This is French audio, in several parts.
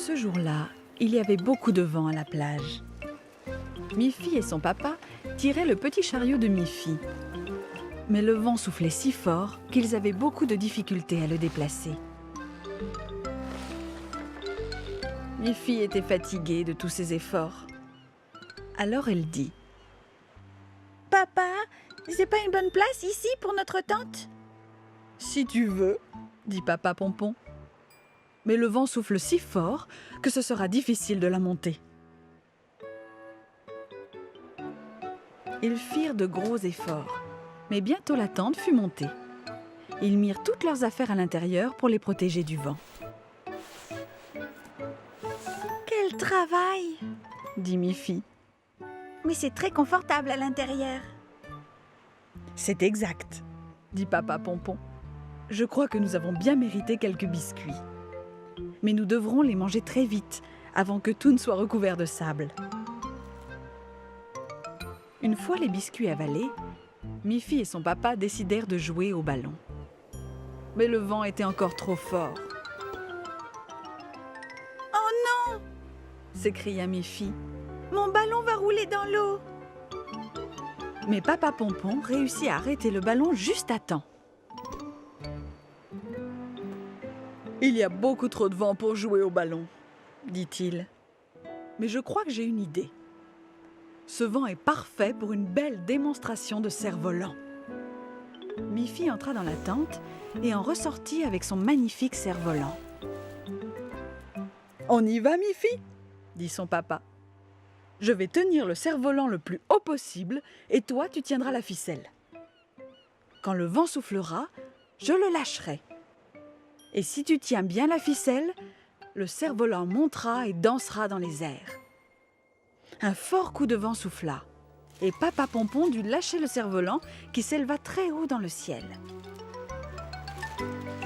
Ce jour-là, il y avait beaucoup de vent à la plage. Miffy et son papa tiraient le petit chariot de Miffy. Mais le vent soufflait si fort qu'ils avaient beaucoup de difficultés à le déplacer. Miffy était fatiguée de tous ses efforts. Alors elle dit: « Papa, c'est pas une bonne place ici pour notre tente ?»« Si tu veux, » dit Papa Pompon. Mais le vent souffle si fort que ce sera difficile de la monter. Ils firent de gros efforts, mais bientôt la tente fut montée. Ils mirent toutes leurs affaires à l'intérieur pour les protéger du vent. « Quel travail !» dit Miffy. « Mais c'est très confortable à l'intérieur. » C'est exact, dit Papa Pompon. Je crois que nous avons bien mérité quelques biscuits. Mais nous devrons les manger très vite, avant que tout ne soit recouvert de sable. Une fois les biscuits avalés, Miffy et son papa décidèrent de jouer au ballon. Mais le vent était encore trop fort. « Oh non !» s'écria Miffy. « Mon ballon va rouler dans l'eau !» Mais Papa Pompon réussit à arrêter le ballon juste à temps. « Il y a beaucoup trop de vent pour jouer au ballon, » dit-il. « Mais je crois que j'ai une idée. Ce vent est parfait pour une belle démonstration de cerf-volant. » Miffy entra dans la tente et en ressortit avec son magnifique cerf-volant. « On y va, Miffy ?» dit son papa. « Je vais tenir le cerf-volant le plus haut possible et toi, tu tiendras la ficelle. Quand le vent soufflera, je le lâcherai. Et si tu tiens bien la ficelle, le cerf-volant montera et dansera dans les airs. » Un fort coup de vent souffla et Papa Pompon dut lâcher le cerf-volant qui s'éleva très haut dans le ciel.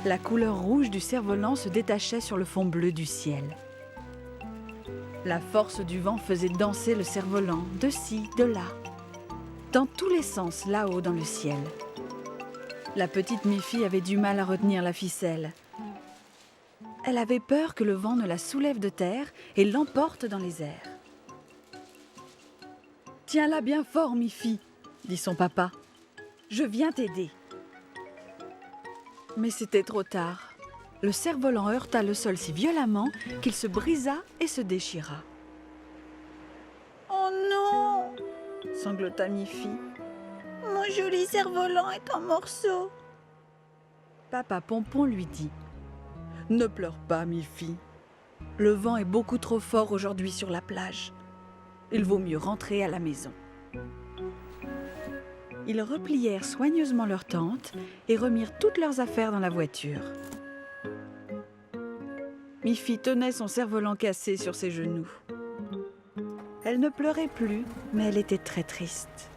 La couleur rouge du cerf-volant se détachait sur le fond bleu du ciel. La force du vent faisait danser le cerf-volant de ci, de là, dans tous les sens là-haut dans le ciel. La petite Miffy avait du mal à retenir la ficelle. Elle avait peur que le vent ne la soulève de terre et l'emporte dans les airs. « Tiens-la bien fort, Miffy, » dit son papa. « Je viens t'aider. » Mais c'était trop tard. Le cerf-volant heurta le sol si violemment qu'il se brisa et se déchira. « Oh non !» sanglota Miffy. « Mon joli cerf-volant est en morceaux. » Papa Pompon lui dit: « Ne pleure pas, Miffy. Le vent est beaucoup trop fort aujourd'hui sur la plage. Il vaut mieux rentrer à la maison. » Ils replièrent soigneusement leur tente et remirent toutes leurs affaires dans la voiture. Miffy tenait son cerf-volant cassé sur ses genoux. Elle ne pleurait plus, mais elle était très triste.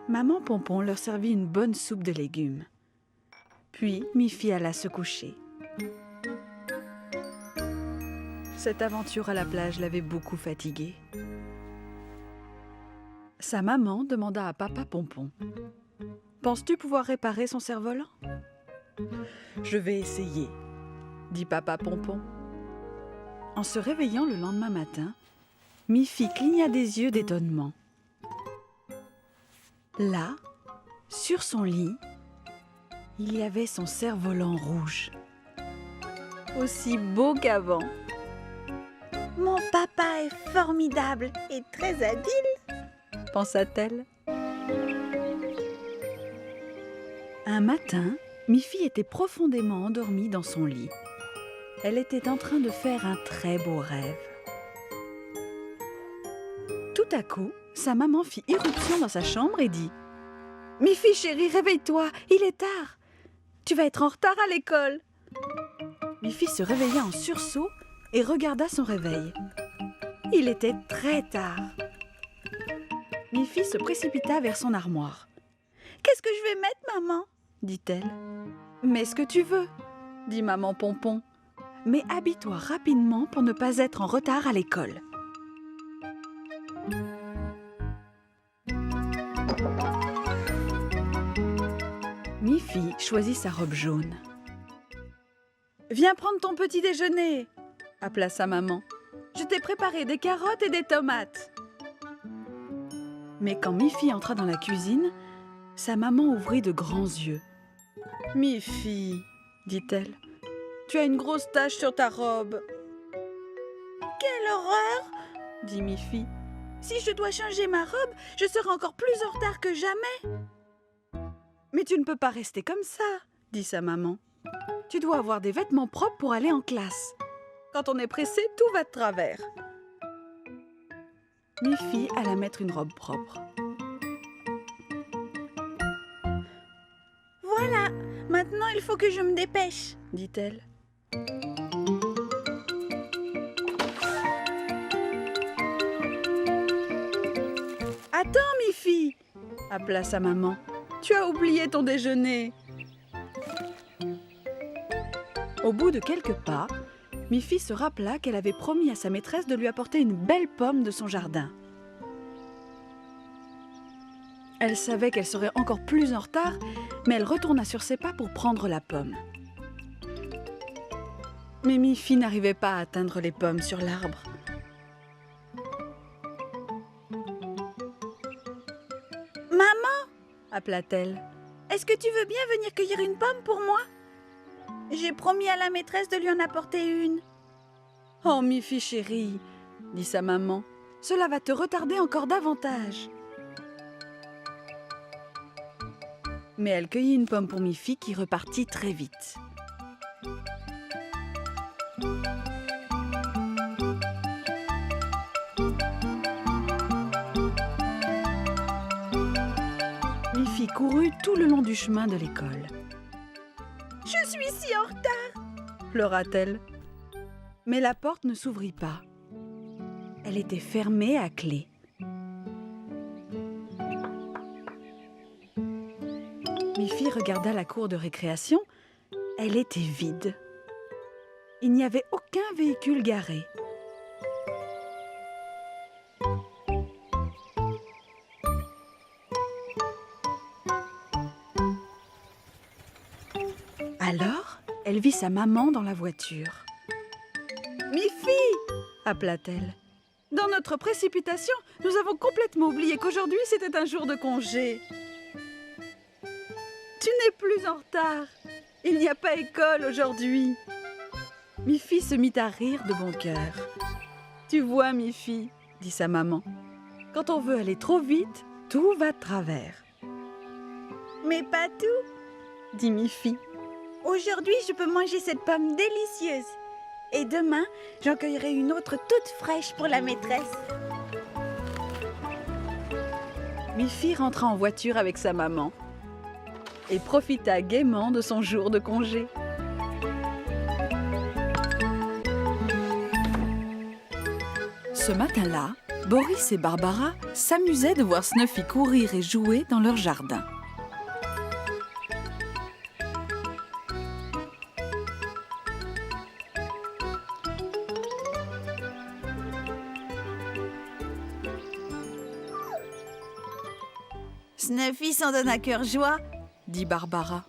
Maman Pompon leur servit une bonne soupe de légumes. Puis Miffy alla se coucher. Cette aventure à la plage l'avait beaucoup fatiguée. Sa maman demanda à Papa Pompon: « Penses-tu pouvoir réparer son cerf-volant ?»« Je vais essayer, » dit Papa Pompon. En se réveillant le lendemain matin, Miffy cligna des yeux d'étonnement. Là, sur son lit, il y avait son cerf-volant rouge. Aussi beau qu'avant. « Mon papa est formidable et très habile !» pensa-t-elle. Un matin, Miffy était profondément endormie dans son lit. Elle était en train de faire un très beau rêve. Tout à coup, sa maman fit irruption dans sa chambre et dit: « Miffy chérie, réveille-toi, il est tard. Tu vas être en retard à l'école. » Miffy se réveilla en sursaut et regarda son réveil. Il était très tard. Miffy se précipita vers son armoire. « Qu'est-ce que je vais mettre, maman ?» dit-elle. « Mets ce que tu veux, » dit maman Pompon. « Mais habille-toi rapidement pour ne pas être en retard à l'école. » Miffy choisit sa robe jaune. « Viens prendre ton petit déjeuner !» appela sa maman. « Je t'ai préparé des carottes et des tomates. » Mais quand Mi-Fi entra dans la cuisine, sa maman ouvrit de grands yeux. « Mi-Fi, dit-elle, tu as une grosse tache sur ta robe. »« Quelle horreur !» dit Mi-Fi. « Si je dois changer ma robe, je serai encore plus en retard que jamais. »« Mais tu ne peux pas rester comme ça, dit sa maman. Tu dois avoir des vêtements propres pour aller en classe. Quand on est pressé, tout va de travers. » Mi-Fi alla mettre une robe propre. « Voilà, maintenant il faut que je me dépêche, » dit-elle. « Attends, Mi-Fi !» appela sa maman. « Tu as oublié ton déjeuner. » Au bout de quelques pas, Mi-Fi se rappela qu'elle avait promis à sa maîtresse de lui apporter une belle pomme de son jardin. Elle savait qu'elle serait encore plus en retard, mais elle retourna sur ses pas pour prendre la pomme. Mais Mi-Fi n'arrivait pas à atteindre les pommes sur l'arbre. « Maman !» appela-t-elle. « Est-ce que tu veux bien venir cueillir une pomme pour moi ? J'ai promis à la maîtresse de lui en apporter une. »« Oh, Mi-Fi chérie, dit sa maman, cela va te retarder encore davantage. » Mais elle cueillit une pomme pour Mi-Fi qui repartit très vite. Mi-Fi courut tout le long du chemin de l'école. « Je suis si en retard !» pleura-t-elle. Mais la porte ne s'ouvrit pas. Elle était fermée à clé. Mi-Fi regarda la cour de récréation. Elle était vide. Il n'y avait aucun véhicule garé. Alors, elle vit sa maman dans la voiture. « Mi-Fi !» appela-t-elle. « Dans notre précipitation, nous avons complètement oublié qu'aujourd'hui c'était un jour de congé. Tu n'es plus en retard. Il n'y a pas école aujourd'hui. » Mi-Fi se mit à rire de bon cœur. « Tu vois, Mi-Fi, dit sa maman, quand on veut aller trop vite, tout va de travers. »« Mais pas tout, dit Mi-Fi. Aujourd'hui, je peux manger cette pomme délicieuse. Et demain, j'en cueillerai une autre toute fraîche pour la maîtresse. » Mi-Fi rentra en voiture avec sa maman et profita gaiement de son jour de congé. Ce matin-là, Boris et Barbara s'amusaient de voir Snuffy courir et jouer dans leur jardin. Snuffy s'en donne à cœur joie, dit Barbara.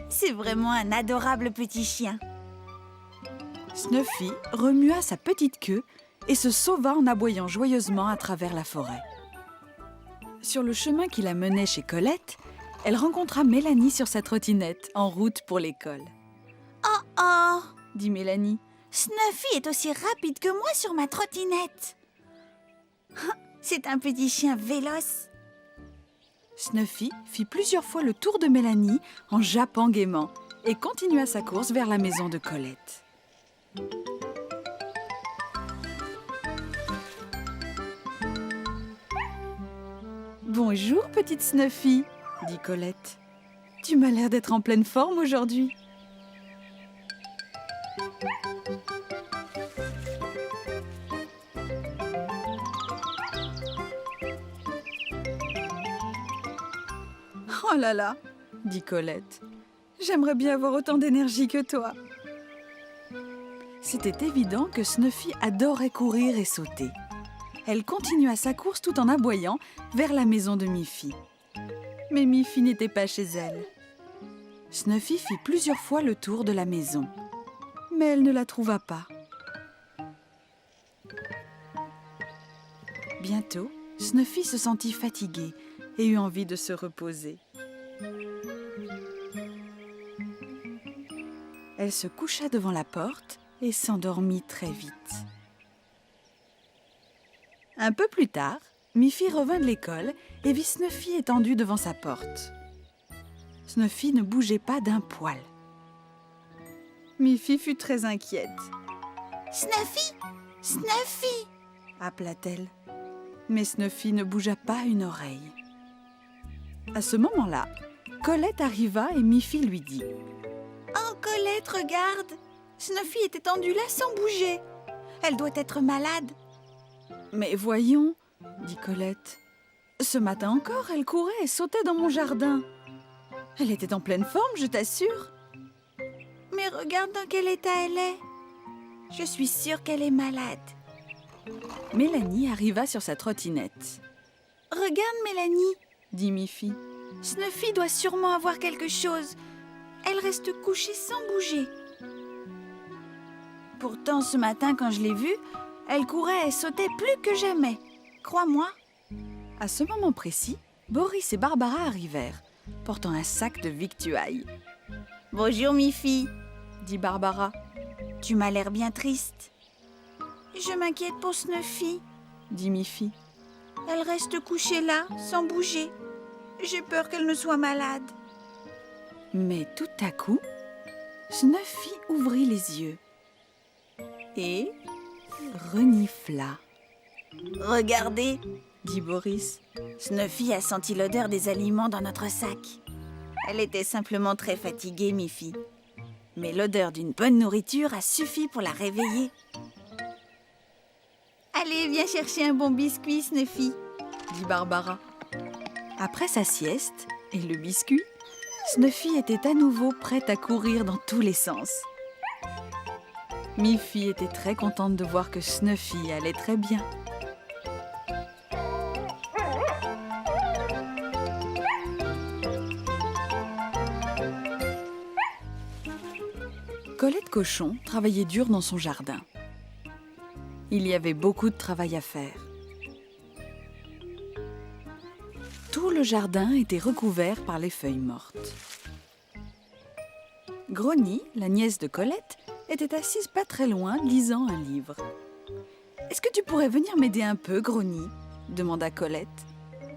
C'est vraiment un adorable petit chien. Snuffy remua sa petite queue et se sauva en aboyant joyeusement à travers la forêt. Sur le chemin qui la menait chez Colette, elle rencontra Mélanie sur sa trottinette en route pour l'école. « Oh oh !» dit Mélanie. « Snuffy est aussi rapide que moi sur ma trottinette. C'est un petit chien véloce. » Snuffy fit plusieurs fois le tour de Mélanie en jappant gaiement et continua sa course vers la maison de Colette. « Bonjour, petite Snuffy, dit Colette. Tu m'as l'air d'être en pleine forme aujourd'hui. » Oh là là, dit Colette. J'aimerais bien avoir autant d'énergie que toi. C'était évident que Snuffy adorait courir et sauter. Elle continua sa course tout en aboyant vers la maison de Mi-Fi. Mais Mi-Fi n'était pas chez elle. Snuffy fit plusieurs fois le tour de la maison, mais elle ne la trouva pas. Bientôt, Snuffy se sentit fatiguée et eut envie de se reposer. Elle se coucha devant la porte et s'endormit très vite. Un peu plus tard, Miffy revint de l'école et vit Snuffy étendue devant sa porte. Snuffy ne bougeait pas d'un poil. Miffy fut très inquiète. « Snuffy! Snuffy !» appela-t-elle. Mais Snuffy ne bougea pas une oreille. À ce moment-là, Colette arriva et Miffy lui dit « Oh, Colette, regarde! Snuffy est étendue là sans bouger. Elle doit être malade. » « Mais voyons, dit Colette. Ce matin encore, elle courait et sautait dans mon jardin. Elle était en pleine forme, je t'assure. » « Mais regarde dans quel état elle est. Je suis sûre qu'elle est malade. » Mélanie arriva sur sa trottinette. « Regarde, Mélanie, dit Miffy. Snuffy doit sûrement avoir quelque chose. Elle reste couchée sans bouger. Pourtant, ce matin, quand je l'ai vue, elle courait et sautait plus que jamais. Crois-moi. » À ce moment précis, Boris et Barbara arrivèrent, portant un sac de victuailles. « Bonjour, Miffy, » dit Barbara. « Tu m'as l'air bien triste. »« Je m'inquiète pour Snuffy, » dit Miffy. « Elle reste couchée là, sans bouger. J'ai peur qu'elle ne soit malade. » Mais tout à coup, Snuffy ouvrit les yeux et renifla. « Regardez, » dit Boris. « Snuffy a senti l'odeur des aliments dans notre sac. Elle était simplement très fatiguée, Miffy. Mais l'odeur d'une bonne nourriture a suffi pour la réveiller. » « Allez, viens chercher un bon biscuit, Snuffy, » dit Barbara. Après sa sieste et le biscuit, Snuffy était à nouveau prête à courir dans tous les sens. Miffy était très contente de voir que Snuffy allait très bien. Colette Cochon travaillait dur dans son jardin. Il y avait beaucoup de travail à faire. Tout le jardin était recouvert par les feuilles mortes. Grony, la nièce de Colette, était assise pas très loin, lisant un livre. « Est-ce que tu pourrais venir m'aider un peu, Grony ?» demanda Colette.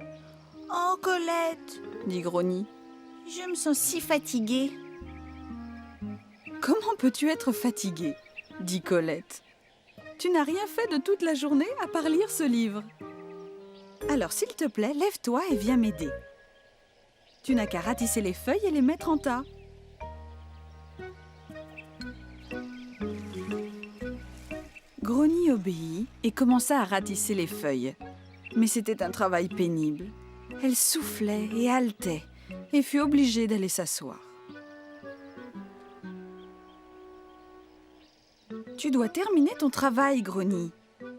« Oh, Colette, » dit Grony. « Je me sens si fatiguée. »« Comment peux-tu être fatiguée ?» dit Colette. « Tu n'as rien fait de toute la journée à part lire ce livre. Alors, s'il te plaît, lève-toi et viens m'aider. Tu n'as qu'à ratisser les feuilles et les mettre en tas. » Grony obéit et commença à ratisser les feuilles. Mais c'était un travail pénible. Elle soufflait et haletait et fut obligée d'aller s'asseoir. « Tu dois terminer ton travail, Grony, »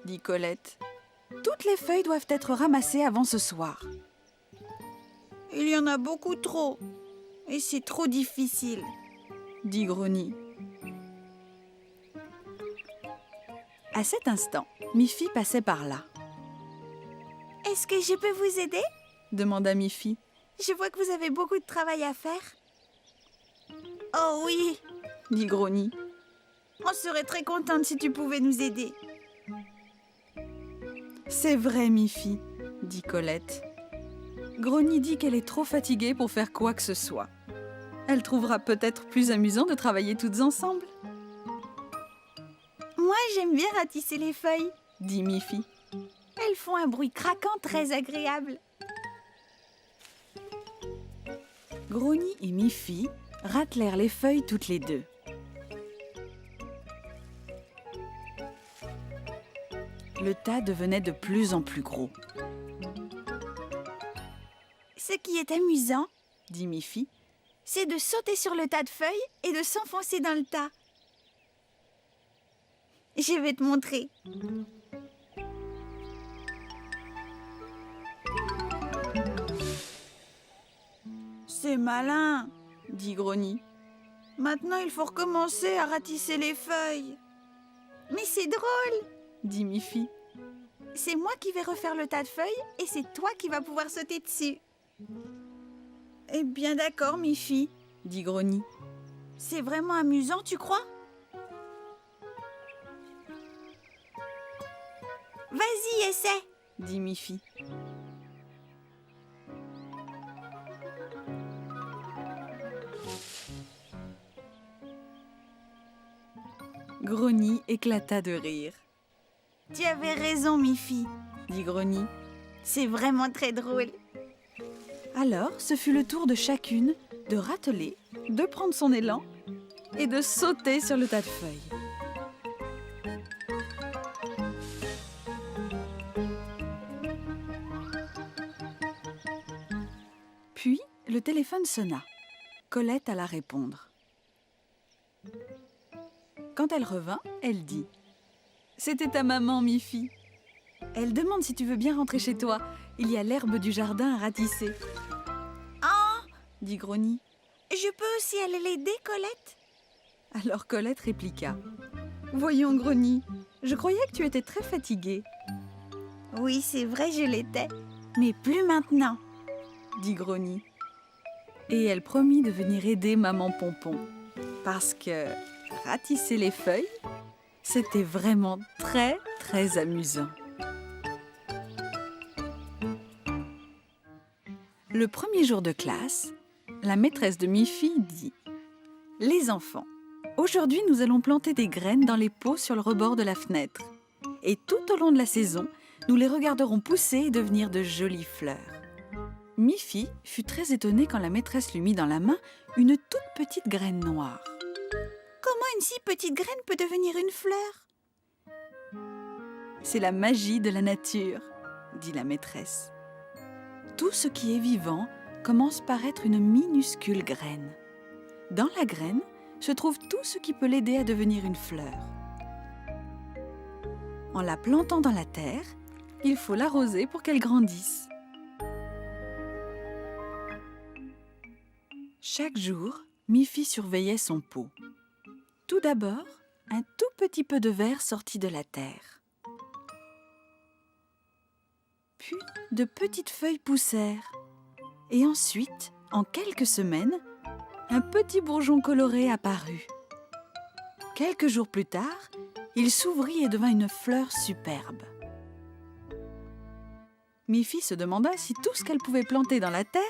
dit Colette. « Toutes les feuilles doivent être ramassées avant ce soir. » « Il y en a beaucoup trop, et c'est trop difficile, » dit Grony. À cet instant, Miffy passait par là. « Est-ce que je peux vous aider ?» demanda Miffy. « Je vois que vous avez beaucoup de travail à faire. »« Oh oui, » dit Grony. « On serait très contente si tu pouvais nous aider. » « C'est vrai, Miffy, » dit Colette. Grony dit qu'elle est trop fatiguée pour faire quoi que ce soit. Elle trouvera peut-être plus amusant de travailler toutes ensemble. « Moi, j'aime bien ratisser les feuilles, » dit Miffy. « Elles font un bruit craquant très agréable. » Grony et Miffy ratelèrent les feuilles toutes les deux. Le tas devenait de plus en plus gros. « Ce qui est amusant, » dit Miffy, « c'est de sauter sur le tas de feuilles et de s'enfoncer dans le tas. Je vais te montrer. » « C'est malin, » dit Grogny. Maintenant, il faut recommencer à ratisser les feuilles. Mais c'est drôle, dit Miffy. C'est moi qui vais refaire le tas de feuilles et c'est toi qui vas pouvoir sauter dessus. Eh bien d'accord, Miffy, dit Grogny. C'est vraiment amusant, tu crois? Vas-y, essaie, dit Miffy. Grogny éclata de rire. Tu avais raison, Miffy, dit Grogny. C'est vraiment très drôle. Alors, ce fut le tour de chacune de rateler, de prendre son élan et de sauter sur le tas de feuilles. Puis, le téléphone sonna. Colette alla répondre. Quand elle revint, elle dit « C'était ta maman, Miffy. Elle demande si tu veux bien rentrer chez toi. Il y a l'herbe du jardin à ratisser. » « Ah !» dit Grogny. « Je peux aussi aller l'aider, Colette ?» Alors Colette répliqua « Voyons, Grogny, je croyais que tu étais très fatiguée. »« Oui, c'est vrai, je l'étais, mais plus maintenant, » dit Grogny. Et elle promit de venir aider maman Pompon, parce que ratisser les feuilles, c'était vraiment très, très amusant. Le premier jour de classe, la maîtresse de Miffy dit « Les enfants, aujourd'hui nous allons planter des graines dans les pots sur le rebord de la fenêtre. Et tout au long de la saison, nous les regarderons pousser et devenir de jolies fleurs. » Miffy fut très étonnée quand la maîtresse lui mit dans la main une toute petite graine noire. « Comment une si petite graine peut devenir une fleur ?»« C'est la magie de la nature, » dit la maîtresse. Tout ce qui est vivant commence par être une minuscule graine. Dans la graine se trouve tout ce qui peut l'aider à devenir une fleur. En la plantant dans la terre, il faut l'arroser pour qu'elle grandisse. Chaque jour, Miffy surveillait son pot. Tout d'abord, un tout petit peu de verre sortit de la terre. Puis, de petites feuilles poussèrent. Et ensuite, en quelques semaines, un petit bourgeon coloré apparut. Quelques jours plus tard, il s'ouvrit et devint une fleur superbe. Miffy se demanda si tout ce qu'elle pouvait planter dans la terre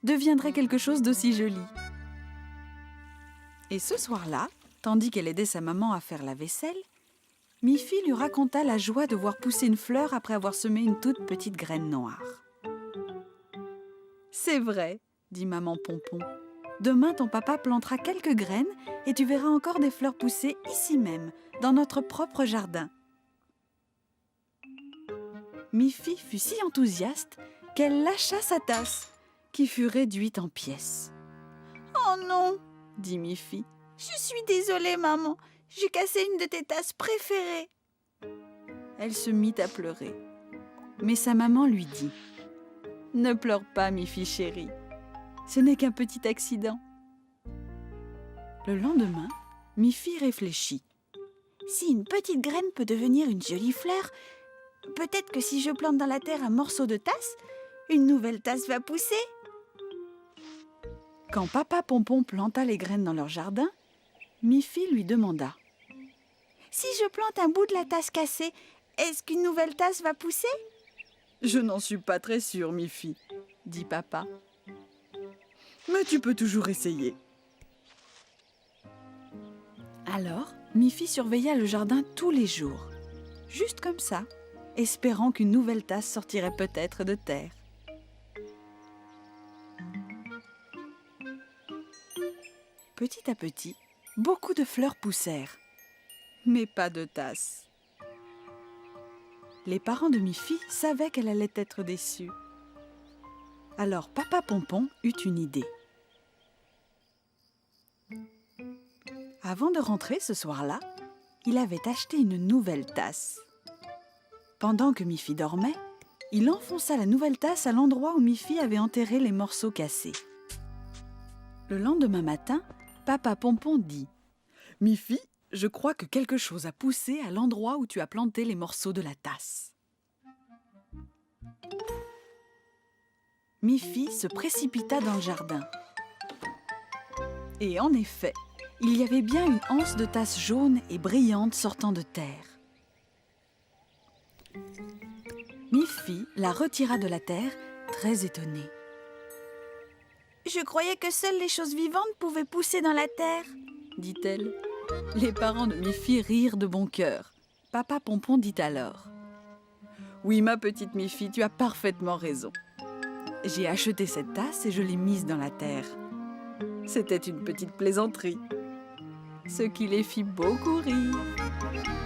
deviendrait quelque chose d'aussi joli. Et ce soir-là, tandis qu'elle aidait sa maman à faire la vaisselle, Miffy lui raconta la joie de voir pousser une fleur après avoir semé une toute petite graine noire. « C'est vrai, » dit maman Pompon. « Demain, ton papa plantera quelques graines et tu verras encore des fleurs pousser ici même, dans notre propre jardin. » Miffy fut si enthousiaste qu'elle lâcha sa tasse, qui fut réduite en pièces. « Oh non !» dit Miffy. « Je suis désolée, maman. J'ai cassé une de tes tasses préférées. » Elle se mit à pleurer. Mais sa maman lui dit « Ne pleure pas, Miffy chérie. Ce n'est qu'un petit accident. » Le lendemain, Miffy réfléchit. « Si une petite graine peut devenir une jolie fleur, peut-être que si je plante dans la terre un morceau de tasse, une nouvelle tasse va pousser. » Quand papa Pompon planta les graines dans leur jardin, Miffy lui demanda « Si je plante un bout de la tasse cassée, est-ce qu'une nouvelle tasse va pousser ?»« Je n'en suis pas très sûre, Miffy, » dit papa. « Mais tu peux toujours essayer. » Alors, Miffy surveilla le jardin tous les jours, juste comme ça, espérant qu'une nouvelle tasse sortirait peut-être de terre. Petit à petit, beaucoup de fleurs poussèrent, mais pas de tasse. Les parents de Miffy savaient qu'elle allait être déçue. Alors papa Pompon eut une idée. Avant de rentrer ce soir-là, il avait acheté une nouvelle tasse. Pendant que Miffy dormait, il enfonça la nouvelle tasse à l'endroit où Miffy avait enterré les morceaux cassés. Le lendemain matin, Papa Pompon dit « Miffy, je crois que quelque chose a poussé à l'endroit où tu as planté les morceaux de la tasse. » Miffy se précipita dans le jardin. Et en effet, il y avait bien une anse de tasse jaune et brillante sortant de terre. Miffy la retira de la terre, très étonnée. « Je croyais que seules les choses vivantes pouvaient pousser dans la terre, » dit-elle. Les parents de Miffy rirent de bon cœur. Papa Pompon dit alors « Oui, ma petite Miffy, tu as parfaitement raison. J'ai acheté cette tasse et je l'ai mise dans la terre. C'était une petite plaisanterie. » Ce qui les fit beaucoup rire.